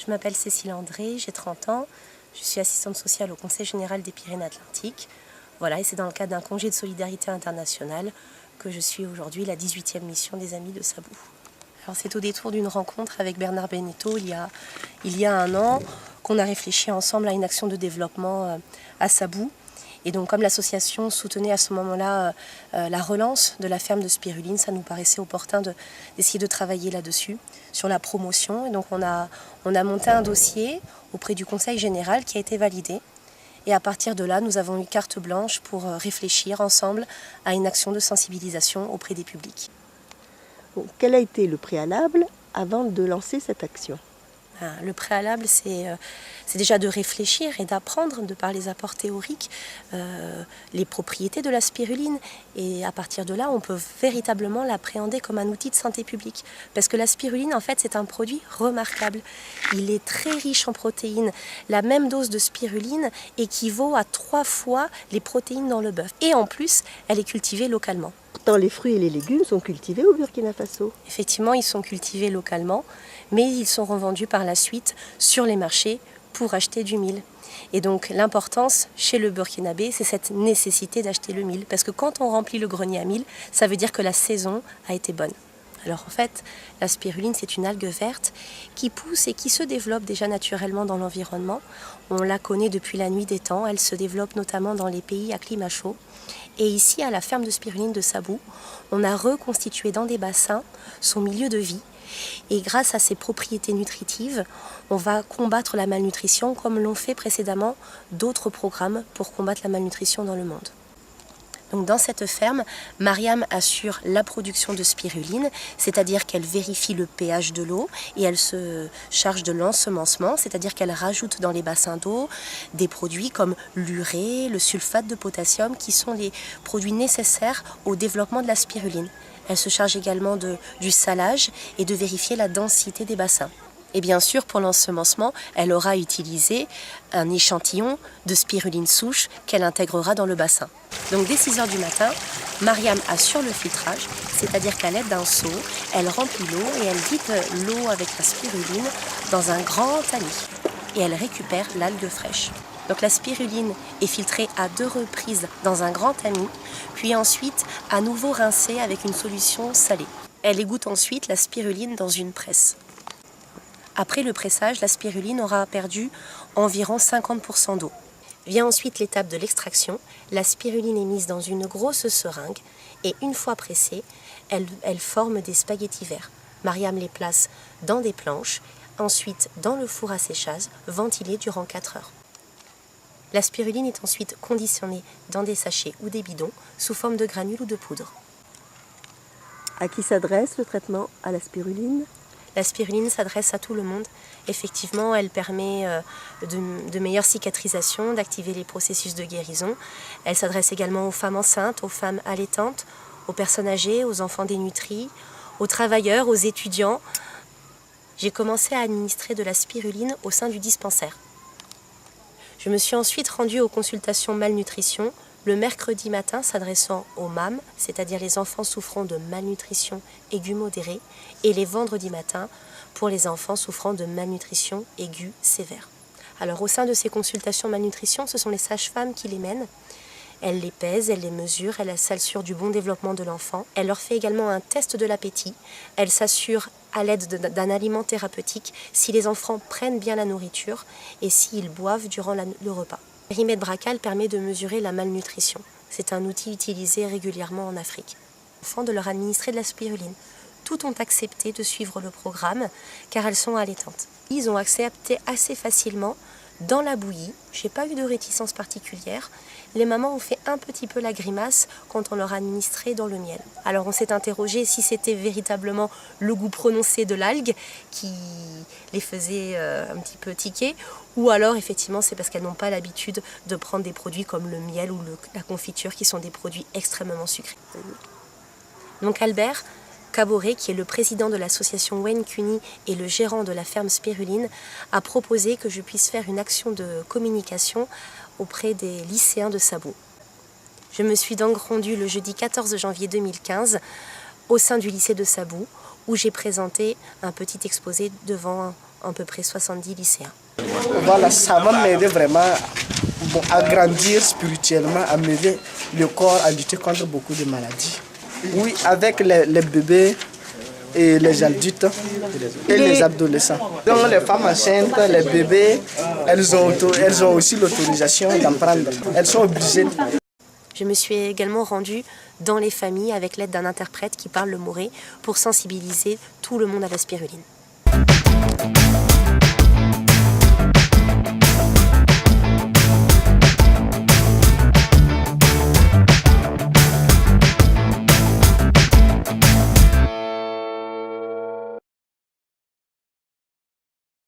Je m'appelle Cécile André, j'ai 30 ans, je suis assistante sociale au Conseil général des Pyrénées-Atlantiques. Voilà, et c'est dans le cadre d'un congé de solidarité internationale que je suis aujourd'hui la 18e mission des Amis de Sabou. Alors c'est au détour d'une rencontre avec Bernard Beneteau il y a un an qu'on a réfléchi ensemble à une action de développement à Sabou. Et donc comme l'association soutenait à ce moment-là la relance de la ferme de spiruline, ça nous paraissait opportun d'essayer de travailler là-dessus, sur la promotion. Et donc on a monté un dossier auprès du Conseil général qui a été validé. Et à partir de là, nous avons eu carte blanche pour réfléchir ensemble à une action de sensibilisation auprès des publics. Bon, quel a été le préalable avant de lancer cette action ? Le préalable, c'est déjà de réfléchir et d'apprendre, de par les apports théoriques, les propriétés de la spiruline. Et à partir de là, on peut véritablement l'appréhender comme un outil de santé publique. Parce que la spiruline, en fait, c'est un produit remarquable. Il est très riche en protéines. La même dose de spiruline équivaut à 3 fois les protéines dans le bœuf. Et en plus, elle est cultivée localement. Pourtant, les fruits et les légumes sont cultivés au Burkina Faso. Effectivement, ils sont cultivés localement, mais ils sont revendus par la suite sur les marchés pour acheter du mil. Et donc l'importance chez le Burkinabé, c'est cette nécessité d'acheter le mil. Parce que quand on remplit le grenier à mil, ça veut dire que la saison a été bonne. Alors en fait, la spiruline, c'est une algue verte qui pousse et qui se développe déjà naturellement dans l'environnement. On la connaît depuis la nuit des temps, elle se développe notamment dans les pays à climat chaud. Et ici, à la ferme de spiruline de Sabou, on a reconstitué dans des bassins son milieu de vie. Et grâce à ses propriétés nutritives, on va combattre la malnutrition comme l'ont fait précédemment d'autres programmes pour combattre la malnutrition dans le monde. Donc dans cette ferme, Mariam assure la production de spiruline, c'est-à-dire qu'elle vérifie le pH de l'eau et elle se charge de l'ensemencement, c'est-à-dire qu'elle rajoute dans les bassins d'eau des produits comme l'urée, le sulfate de potassium, qui sont les produits nécessaires au développement de la spiruline. Elle se charge également du salage et de vérifier la densité des bassins. Et bien sûr, pour l'ensemencement, elle aura utilisé un échantillon de spiruline souche qu'elle intégrera dans le bassin. Donc dès 6 h du matin, Mariam assure le filtrage, c'est-à-dire qu'à l'aide d'un seau, elle remplit l'eau et elle vide l'eau avec la spiruline dans un grand tamis. Et elle récupère l'algue fraîche. Donc la spiruline est filtrée à 2 reprises dans un grand tamis, puis ensuite à nouveau rincée avec une solution salée. Elle égoutte ensuite la spiruline dans une presse. Après le pressage, la spiruline aura perdu environ 50% d'eau. Vient ensuite l'étape de l'extraction. La spiruline est mise dans une grosse seringue et une fois pressée, elle forme des spaghettis verts. Mariam les place dans des planches, ensuite dans le four à séchage, ventilé durant 4 heures. La spiruline est ensuite conditionnée dans des sachets ou des bidons sous forme de granules ou de poudre. À qui s'adresse le traitement à la spiruline ? La spiruline s'adresse à tout le monde. Effectivement, elle permet de meilleures cicatrisations, d'activer les processus de guérison. Elle s'adresse également aux femmes enceintes, aux femmes allaitantes, aux personnes âgées, aux enfants dénutris, aux travailleurs, aux étudiants. J'ai commencé à administrer de la spiruline au sein du dispensaire. Je me suis ensuite rendue aux consultations malnutrition le mercredi matin s'adressant aux MAM, c'est-à-dire les enfants souffrant de malnutrition aiguë modérée, et les vendredis matins pour les enfants souffrant de malnutrition aiguë sévère. Alors au sein de ces consultations malnutrition, ce sont les sages-femmes qui les mènent. Elle les pèse, elle les mesure, elle s'assure du bon développement de l'enfant. Elle leur fait également un test de l'appétit. Elle s'assure à l'aide d'un aliment thérapeutique si les enfants prennent bien la nourriture et s'ils boivent durant le repas. Le périmètre brachial permet de mesurer la malnutrition. C'est un outil utilisé régulièrement en Afrique. Enfants de leur administrer de la spiruline. Toutes ont accepté de suivre le programme car elles sont allaitantes. Ils ont accepté assez facilement dans la bouillie. Je n'ai pas eu de réticence particulière. Les mamans ont fait un petit peu la grimace quand on leur a administré dans le miel. Alors on s'est interrogé si c'était véritablement le goût prononcé de l'algue qui les faisait un petit peu tiquer, ou alors effectivement c'est parce qu'elles n'ont pas l'habitude de prendre des produits comme le miel ou la confiture qui sont des produits extrêmement sucrés. Donc Albert Caboret, qui est le président de l'association Wayne Cuny et le gérant de la ferme Spiruline, a proposé que je puisse faire une action de communication auprès des lycéens de Sabou. Je me suis donc rendue le jeudi 14 janvier 2015 au sein du lycée de Sabou, où j'ai présenté un petit exposé devant à peu près 70 lycéens. Voilà, ça va m'aider vraiment à grandir spirituellement, à m'aider le corps à lutter contre beaucoup de maladies. Oui, avec les bébés et les adultes et les adolescents. Donc les femmes enceintes, les bébés, elles ont aussi l'autorisation d'en prendre. Elles sont obligées. Je me suis également rendue dans les familles avec l'aide d'un interprète qui parle le moré pour sensibiliser tout le monde à la spiruline.